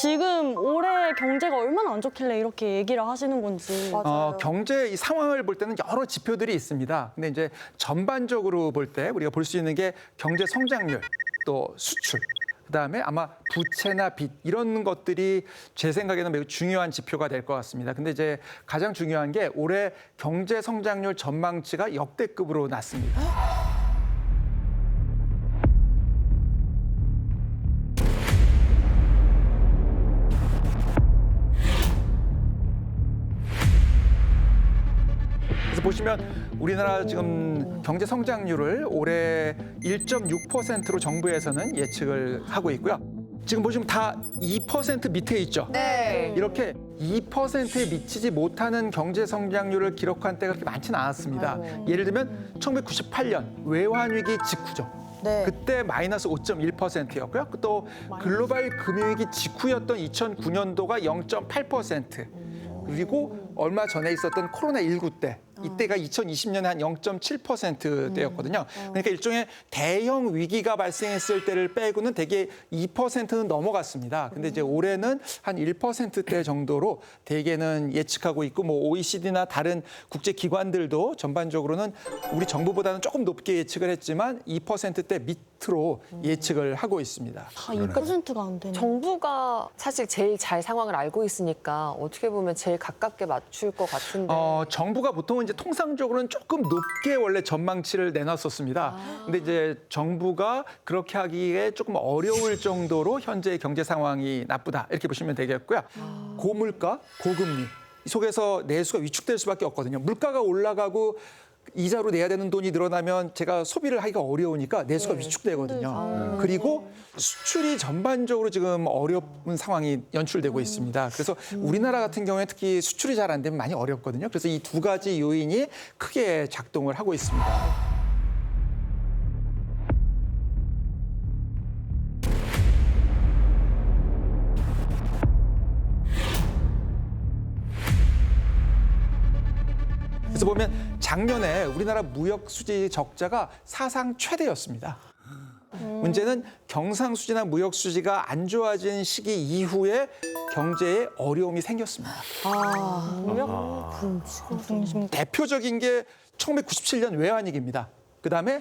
지금 올해 경제가 얼마나 안 좋길래 이렇게 얘기를 하시는 건지. 경제 이 상황을 볼 때는 여러 지표들이 있습니다. 근데 이제 전반적으로 볼 때 우리가 볼 수 있는 게 경제 성장률, 또 수출, 그다음에 아마 부채나 빚 이런 것들이 제 생각에는 매우 중요한 지표가 될 것 같습니다. 근데 이제 가장 중요한 게 올해 경제 성장률 전망치가 역대급으로 낮습니다. 그래서 보시면 우리나라 지금 경제 성장률을 올해 1.6%로 정부에서는 예측을 하고 있고요. 지금 보시면 다 2% 밑에 있죠. 네. 이렇게 2%에 미치지 못하는 경제 성장률을 기록한 때가 그렇게 많지는 않았습니다. 예를 들면 1998년 외환위기 직후죠. 네. 그때 마이너스 5.1%였고요. 또 글로벌 금융위기 직후였던 2009년도가 0.8%. 그리고 얼마 전에 있었던 코로나19 때 이때가 2020년에 한 0.7%대였거든요. 그러니까 일종의 대형 위기가 발생했을 때를 빼고는 대개 2%는 넘어갔습니다. 근데 이제 올해는 한 1%대 정도로 대개는 예측하고 있고 뭐 OECD나 다른 국제 기관들도 전반적으로는 우리 정부보다는 조금 높게 예측을 했지만 2%대 밑으로 예측을 하고 있습니다. 2%가 안 되네. 정부가 사실 제일 잘 상황을 알고 있으니까 어떻게 보면 제일 가깝게 맞출 것 같은데. 정부가 보통은 이제 통상적으로는 조금 높게 원래 전망치를 내놨었습니다. 근데 이제 정부가 그렇게 하기에 조금 어려울 정도로 현재의 경제 상황이 나쁘다 이렇게 보시면 되겠고요. 고물가, 고금리 이 속에서 내수가 위축될 수밖에 없거든요. 물가가 올라가고 이자로 내야 되는 돈이 늘어나면 제가 소비를 하기가 어려우니까 내수가 위축되거든요. 그리고 수출이 전반적으로 지금 어려운 상황이 연출되고 있습니다. 그래서 우리나라 같은 경우에 특히 수출이 잘 안 되면 많이 어렵거든요. 그래서 이 두 가지 요인이 크게 작동을 하고 있습니다. 그래서 보면 작년에 우리나라 무역 수지 적자가 사상 최대였습니다. 문제는 경상수지나 무역 수지가 안 좋아진 시기 이후에 경제에 어려움이 생겼습니다. 대표적인 게 1997년 외환위기입니다. 그다음에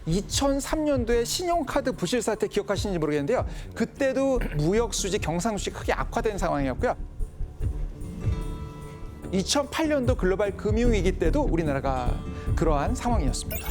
2003년도에 신용카드 부실 사태 기억하시는지 모르겠는데요. 그때도 무역 수지, 경상수지 크게 악화된 상황이었고요. 2008년도 글로벌 금융위기 때도 우리나라가 그러한 상황이었습니다.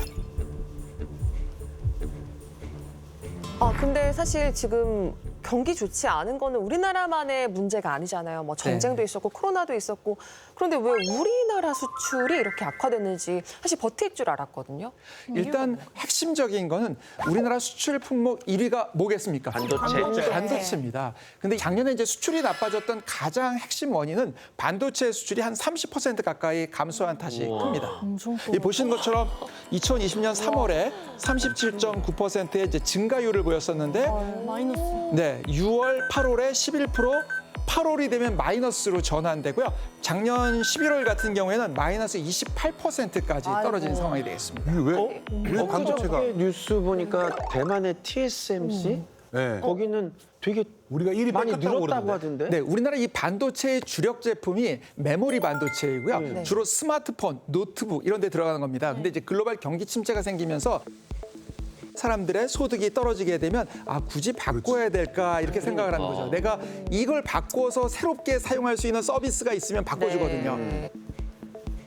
근데 사실 지금 경기 좋지 않은 거는 우리나라만의 문제가 아니잖아요. 뭐 전쟁도 있었고 코로나도 있었고. 그런데 왜 우리나라 수출이 이렇게 악화됐는지 사실 버틸 줄 알았거든요. 일단 핵심적인 거는 우리나라 수출 품목 1위가 뭐겠습니까? 반도체입니다. 근데 작년에 이제 수출이 나빠졌던 가장 핵심 원인은 반도체 수출이 한 30% 가까이 감소한 탓이 큽니다. 이 보시는 것처럼 2020년 3월에 37.9%의 이제 증가율을 보였었는데 마이너스. 네, 6월, 8월에 11%, 8월이 되면 마이너스로 전환되고요. 작년 11월 같은 경우에는 마이너스 28%까지 떨어진 상황이 되겠습니다. 왜 반도체가 뉴스 보니까 대만의 TSMC 네. 거기는 되게 우리가 1위 많이 뺏겼다고 늘었다고 그러던데. 하던데. 네, 우리나라 이 반도체의 주력 제품이 메모리 반도체이고요. 주로 스마트폰, 노트북 이런 데 들어가는 겁니다. 근데 이제 글로벌 경기 침체가 생기면서 사람들의 소득이 떨어지게 되면 굳이 바꿔야 될까 이렇게 생각을 하는 거죠. 내가 이걸 바꿔서 새롭게 사용할 수 있는 서비스가 있으면 바꿔주거든요.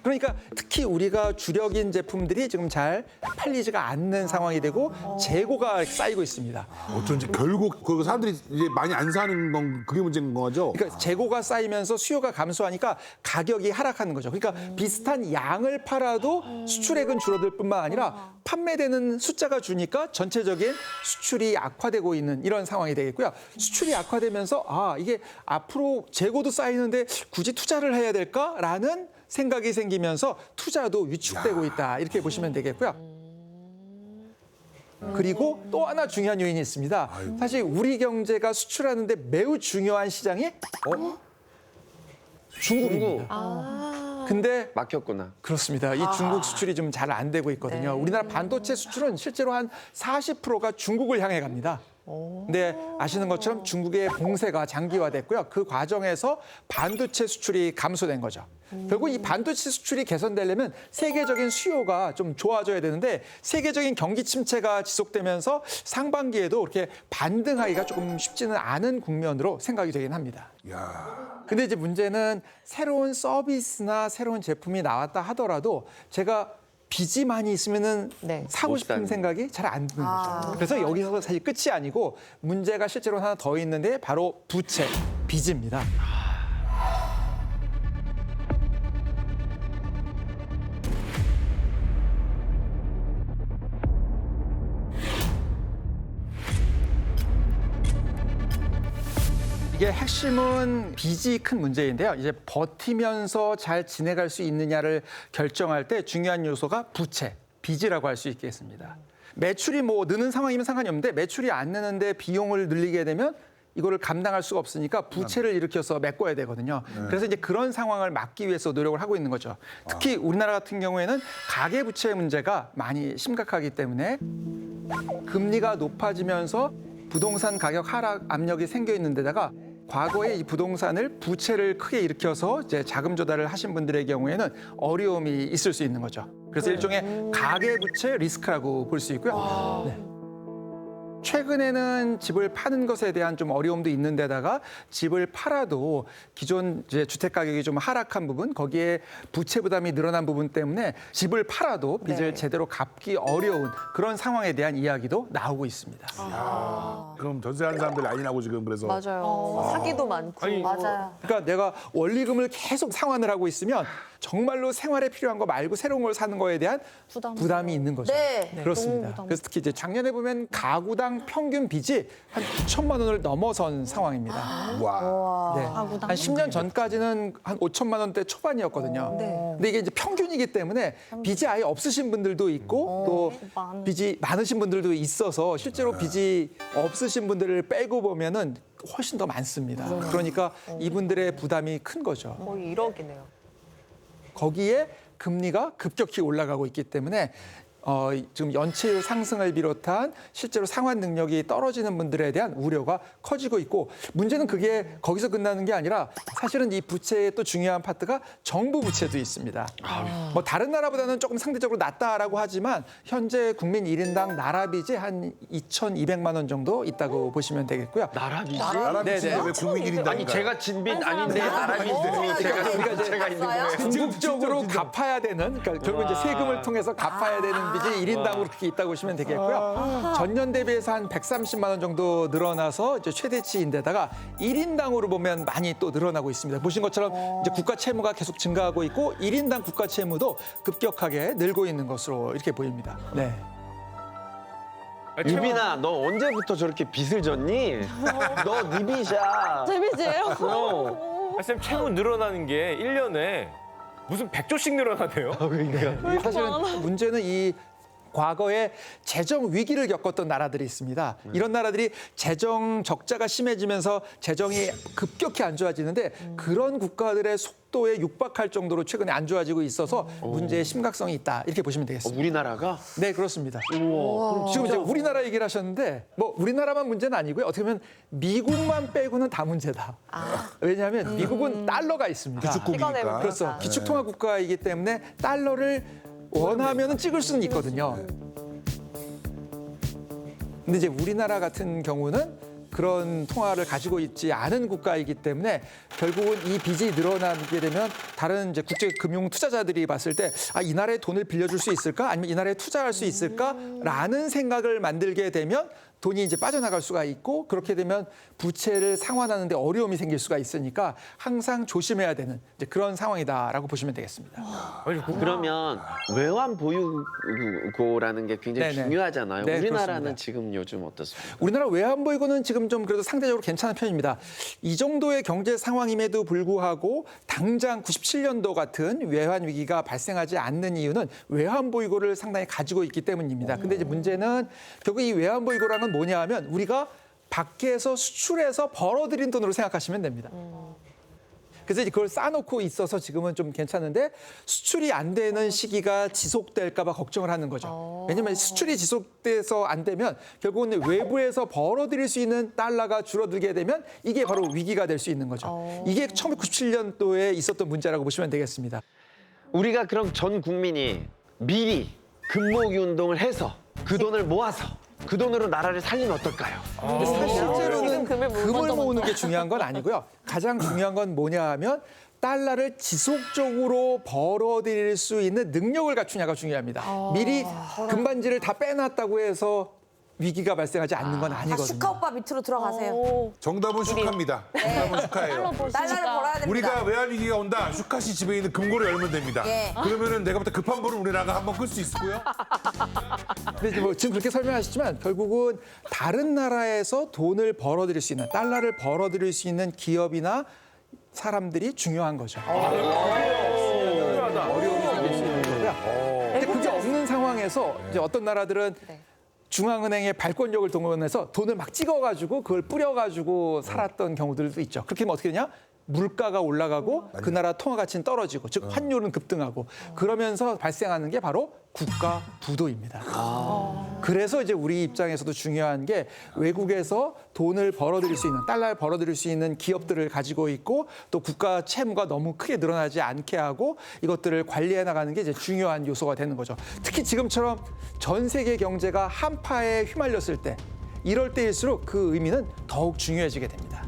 그러니까 특히 우리가 주력인 제품들이 지금 잘 팔리지가 않는 상황이 되고 재고가 쌓이고 있습니다. 어쩐지 결국 그 사람들이 이제 많이 안 사는 건 그게 문제인 거죠. 그러니까 재고가 쌓이면서 수요가 감소하니까 가격이 하락하는 거죠. 그러니까 비슷한 양을 팔아도 수출액은 줄어들 뿐만 아니라 판매되는 숫자가 주니까 전체적인 수출이 악화되고 있는 이런 상황이 되겠고요. 수출이 악화되면서 이게 앞으로 재고도 쌓이는데 굳이 투자를 해야 될까라는 생각이 생기면서 투자도 위축되고 있다. 이렇게 보시면 되겠고요. 그리고 또 하나 중요한 요인이 있습니다. 사실 우리 경제가 수출하는데 매우 중요한 시장이 중국입니다. 근데 막혔구나. 그렇습니다. 이 중국 수출이 좀 잘 안 되고 있거든요. 우리나라 반도체 수출은 실제로 한 40%가 중국을 향해 갑니다. 근데 아시는 것처럼 중국의 봉쇄가 장기화됐고요. 그 과정에서 반도체 수출이 감소된 거죠. 결국 이 반도체 수출이 개선되려면 세계적인 수요가 좀 좋아져야 되는데 세계적인 경기 침체가 지속되면서 상반기에도 그렇게 반등하기가 조금 쉽지는 않은 국면으로 생각이 되긴 합니다. 야. 근데 이제 문제는 새로운 서비스나 새로운 제품이 나왔다 하더라도 제가 빚이 많이 있으면은 네. 사고 못 싶은 사는. 생각이 잘 안 드는 거죠. 그래서 여기서 사실 끝이 아니고 문제가 실제로 하나 더 있는데 바로 부채, 빚입니다. 이게 핵심은 빚이 큰 문제인데요. 이제 버티면서 잘 지내갈 수 있느냐를 결정할 때 중요한 요소가 부채, 빚이라고 할 수 있겠습니다. 매출이 뭐 느는 상황이면 상관이 없는데 매출이 안 느는데 비용을 늘리게 되면 이거를 감당할 수가 없으니까 부채를 일으켜서 메꿔야 되거든요. 그래서 이제 그런 상황을 막기 위해서 노력을 하고 있는 거죠. 특히 우리나라 같은 경우에는 가계 부채 문제가 많이 심각하기 때문에 금리가 높아지면서 부동산 가격 하락 압력이 생겨 있는 데다가 과거에 이 부동산을 부채를 크게 일으켜서 이제 자금 조달을 하신 분들의 경우에는 어려움이 있을 수 있는 거죠. 그래서 일종의 가계 부채 리스크라고 볼 수 있고요. 네. 최근에는 집을 파는 것에 대한 좀 어려움도 있는 데다가 집을 팔아도 기존 이제 주택 가격이 좀 하락한 부분, 거기에 부채 부담이 늘어난 부분 때문에 집을 팔아도 빚을 네. 제대로 갚기 어려운 그런 상황에 대한 이야기도 나오고 있습니다. 그럼 전세하는 사람들 난리 나고 지금 그래서 맞아요. 사기도 많고. 맞아요. 그러니까 내가 원리금을 계속 상환을 하고 있으면 정말로 생활에 필요한 거 말고 새로운 걸 사는 거에 대한 부담이 있는 거죠. 네. 그렇습니다. 너무 부담. 그래서 특히 이제 작년에 보면 가구당 평균 빚이 한 9천만 원을 넘어선 상황입니다. 와. 네. 가구당. 한 10년 전까지는 한 5천만 원대 초반이었거든요. 네. 근데 이게 이제 평균이기 때문에 빚이 아예 없으신 분들도 있고 또 빚이 많으신 분들도 있어서 실제로 빚이 없으신 분들을 빼고 보면은 훨씬 더 많습니다. 그러니까 이분들의 부담이 큰 거죠. 거의 1억이네요. 거기에 금리가 급격히 올라가고 있기 때문에 지금 연체율 상승을 비롯한 실제로 상환 능력이 떨어지는 분들에 대한 우려가 커지고 있고 문제는 그게 거기서 끝나는 게 아니라 사실은 이 부채의 또 중요한 파트가 정부 부채도 있습니다. 뭐 다른 나라보다는 조금 상대적으로 낮다라고 하지만 현재 국민 1인당 나라 빚이 한 2,200만 원 정도 있다고 보시면 되겠고요. 나라 빚이? 나라 빚인데 네네. 왜 국민 일인가? 아니 제가 진 빚 아닌데 나라 빚인데 제가 있는 거예요. 궁극적으로 갚아야 되는, 그러니까 결국 이제 세금을 통해서 갚아야 되는 빚이 1인당으로 그렇게 있다고 보시면 되겠고요. 전년 대비해서 한 130만 원 정도 늘어나서 이제 최대치인데다가 1인당으로 보면 많이 또 늘어나고 있습니다. 보신 것처럼 이제 국가 채무가 계속 증가하고 있고 1인당 국가 채무도 급격하게 늘고 있는 것으로 이렇게 보입니다. 네. 유빈아, 너 언제부터 저렇게 빚을 졌니? 너 네 빚이야. 재밌지요? 쌤 채무 늘어나는 게 1년에 무슨 100조씩 늘어나네요. 이게 사실은 문제는 이 과거에 재정 위기를 겪었던 나라들이 있습니다. 이런 나라들이 재정 적자가 심해지면서 재정이 급격히 안 좋아지는데 그런 국가들의 속도에 육박할 정도로 최근에 안 좋아지고 있어서 문제의 심각성이 있다. 이렇게 보시면 되겠습니다. 우리나라가? 네, 그렇습니다. 지금 이제 우리나라 얘기를 하셨는데 뭐 우리나라만 문제는 아니고요. 어떻게 보면 미국만 빼고는 다 문제다. 왜냐하면 미국은 달러가 있습니다. 기축국이니까. 그렇죠. 기축통화 국가이기 때문에 달러를 원하면은 찍을 수는 있거든요. 근데 이제 우리나라 같은 경우는 그런 통화를 가지고 있지 않은 국가이기 때문에 결국은 이 빚이 늘어나게 되면 다른 이제 국제 금융 투자자들이 봤을 때 이 나라에 돈을 빌려줄 수 있을까? 아니면 이 나라에 투자할 수 있을까?라는 생각을 만들게 되면 돈이 이제 빠져나갈 수가 있고 그렇게 되면 부채를 상환하는 데 어려움이 생길 수가 있으니까 항상 조심해야 되는 이제 그런 상황이다라고 보시면 되겠습니다. 그러면 외환 보유고라는 게 굉장히 네네. 중요하잖아요. 네, 우리나라는 그렇습니다. 지금 요즘 어떻습니까? 우리나라 외환 보유고는 지금 좀 그래도 상대적으로 괜찮은 편입니다. 이 정도의 경제 상황임에도 불구하고 당장 97년도 같은 외환 위기가 발생하지 않는 이유는 외환 보유고를 상당히 가지고 있기 때문입니다. 근데 이제 문제는 결국 이 외환 보유고라는 뭐냐 하면 우리가 밖에서 수출해서 벌어들인 돈으로 생각하시면 됩니다. 그래서 이제 그걸 쌓아놓고 있어서 지금은 좀 괜찮은데 수출이 안 되는 시기가 지속될까 봐 걱정을 하는 거죠. 왜냐하면 수출이 지속돼서 안 되면 결국은 외부에서 벌어들일 수 있는 달러가 줄어들게 되면 이게 바로 위기가 될 수 있는 거죠. 이게 1997년도에 있었던 문제라고 보시면 되겠습니다. 우리가 그럼 전 국민이 미리 금모으기 운동을 해서 그 돈을 모아서 그 돈으로 나라를 살리면 어떨까요? 실제로는 금을 금을 모으는 게 중요한 건 아니고요. 가장 중요한 건 뭐냐 하면 달러를 지속적으로 벌어들일 수 있는 능력을 갖추냐가 중요합니다. 미리 금반지를 다 빼놨다고 해서 위기가 발생하지 않는 건 다 아니거든요. 슈카 오빠 밑으로 들어가세요. 오, 정답은 슈카입니다. 정답은 슈카예요. 달러를 벌어야 됩니다. 우리가 외환 위기가 온다. 슈카 씨 집에 있는 금고를 열면 됩니다. 예. 그러면은 내가 볼때 급한 거를 우리나라가 한번 끌 수 있고요. 근데 이제 뭐 지금 그렇게 설명하시지만 결국은 다른 나라에서 돈을 벌어들일 수 있는 달러를 벌어들일 수 있는 기업이나 사람들이 중요한 거죠. 어려움이 생길 수 있는 거고요. 근데 그게 없는 상황에서 이제 어떤 나라들은 중앙은행의 발권력을 동원해서 돈을 막 찍어가지고 그걸 뿌려가지고 살았던 경우들도 있죠. 그렇게 하면 어떻게 되냐? 물가가 올라가고 그 나라 통화 가치는 떨어지고 즉 환율은 급등하고 그러면서 발생하는 게 바로 국가 부도입니다. 그래서 이제 우리 입장에서도 중요한 게 외국에서 돈을 벌어들일 수 있는 달러를 벌어들일 수 있는 기업들을 가지고 있고 또 국가 채무가 너무 크게 늘어나지 않게 하고 이것들을 관리해 나가는 게 이제 중요한 요소가 되는 거죠. 특히 지금처럼 전 세계 경제가 한파에 휘말렸을 때 이럴 때일수록 그 의미는 더욱 중요해지게 됩니다.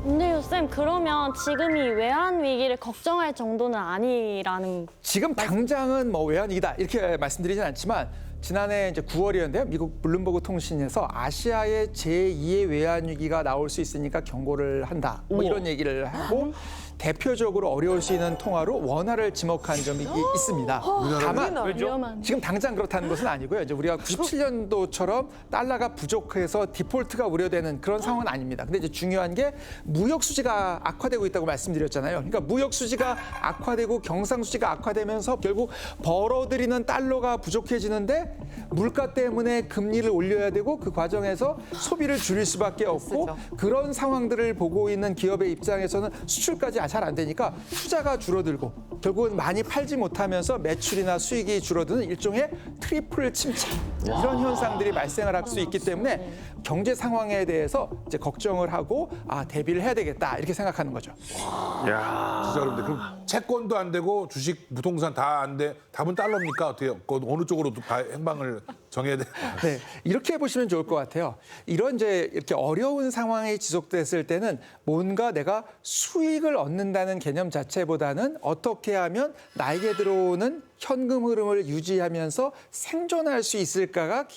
근데요, 쌤, 그러면 지금이 외환 위기를 걱정할 정도는 아니라는. 지금 당장은 뭐 외환위기다 이렇게 말씀드리진 않지만 지난해 이제 9월이었는데요. 미국 블룸버그 통신에서 아시아의 제2의 외환위기가 나올 수 있으니까 경고를 한다. 뭐 이런 얘기를 하고 대표적으로 어려울 수 있는 통화로 원화를 지목한 점이 있습니다. 다만 위험한. 지금 당장 그렇다는 것은 아니고요. 이제 우리가 97년도처럼 달러가 부족해서 디폴트가 우려되는 그런 상황은 아닙니다. 근데 이제 중요한 게 무역 수지가 악화되고 있다고 말씀드렸잖아요. 그러니까 무역 수지가 악화되고 경상 수지가 악화되면서 결국 벌어들이는 달러가 부족해지는데 물가 때문에 금리를 올려야 되고 그 과정에서 소비를 줄일 수밖에 없고 그런 상황들을 보고 있는 기업의 입장에서는 수출까지 잘 안 되니까 투자가 줄어들고 결국은 많이 팔지 못하면서 매출이나 수익이 줄어드는 일종의 트리플 침체 이런 현상들이 발생을 할 수 있기 때문에 경제 상황에 대해서 이제 걱정을 하고 대비를 해야 되겠다 이렇게 생각하는 거죠. 진짜 어렵는데 그럼 채권도 안 되고 주식, 부동산 다 안 돼. 답은 달러입니까? 어떻게 어느 쪽으로 행방을 정해야 돼? 네, 이렇게 보시면 좋을 것 같아요. 이런 이제 이렇게 어려운 상황이 지속됐을 때는 뭔가 내가 수익을 얻는다는 개념 자체보다는 어떻게 하면 나에게 들어오는 현금 흐름을 유지하면서 생존할 수 있을까가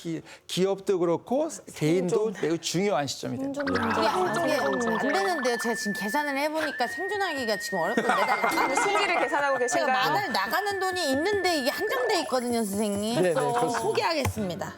기업도 그렇고 개인도 매우 중요한 시점이 됩니다. 이게 안 되는데요. 제가 지금 계산을 해보니까 생존하기가 지금 어렵거든요. 매달 수기를 계산하고 제가 계신가요? 매달 나가는 돈이 있는데 이게 한정돼 있거든요, 선생님. 네, 그렇습니다. 소개하겠습니다.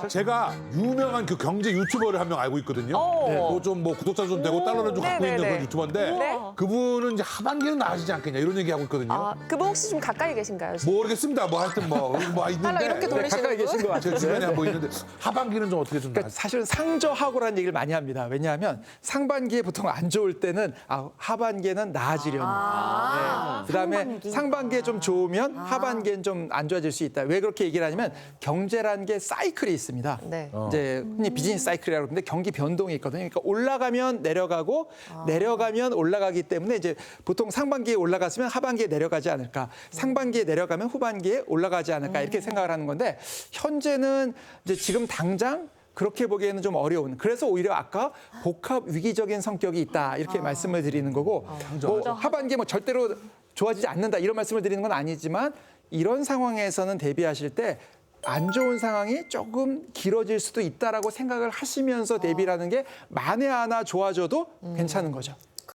제가 유명한 그 경제 유튜버를 한 명 알고 있거든요. 그거 좀 뭐 구독자 좀 되고 달러를 좀 갖고 있는 그런 유튜버인데 네. 그분은 이제 하반기는 나아지지 않겠냐 이런 얘기하고 있거든요. 그분 혹시 좀 가까이 계신가요? 모르겠습니다. 뭐 하여튼 뭐 있는데 이렇게 돌리시는 가까이 분? 계신 것 제 같은데. 주변에 한번 있는데 하반기는 좀 어떻게 좀 그러니까 사실은 상저하고라는 얘기를 많이 합니다. 왜냐하면 상반기에 보통 안 좋을 때는 하반기에는 나아지려는. 네. 그다음에 상반기에 좀 좋으면 하반기엔 좀 안 좋아질 수 있다. 왜 그렇게 얘기를 하냐면 경제라는 게 사이클이 있습니다. 네. 이제 흔히 비즈니스 사이클이라고 그러는데 경기 변동이 있거든요. 그러니까 올라가면 내려가고 내려가면 올라가기 때문에 이제 보통 상반기에 올라갔으면 하반기에 내려가지 않을까. 상반기에 내려가면 후반기에 올라가지 않을까 이렇게 생각을 하는 건데 현재는 이제 지금 당장 그렇게 보기에는 좀 어려운. 그래서 오히려 아까 복합 위기적인 성격이 있다 이렇게 말씀을 드리는 거고 뭐 하반기에 뭐 절대로 좋아지지 않는다 이런 말씀을 드리는 건 아니지만 이런 상황에서는 대비하실 때 안 좋은 상황이 조금 길어질 수도 있다라고 생각을 하시면서 대비라는 게 만에 하나 좋아져도 괜찮은 거죠.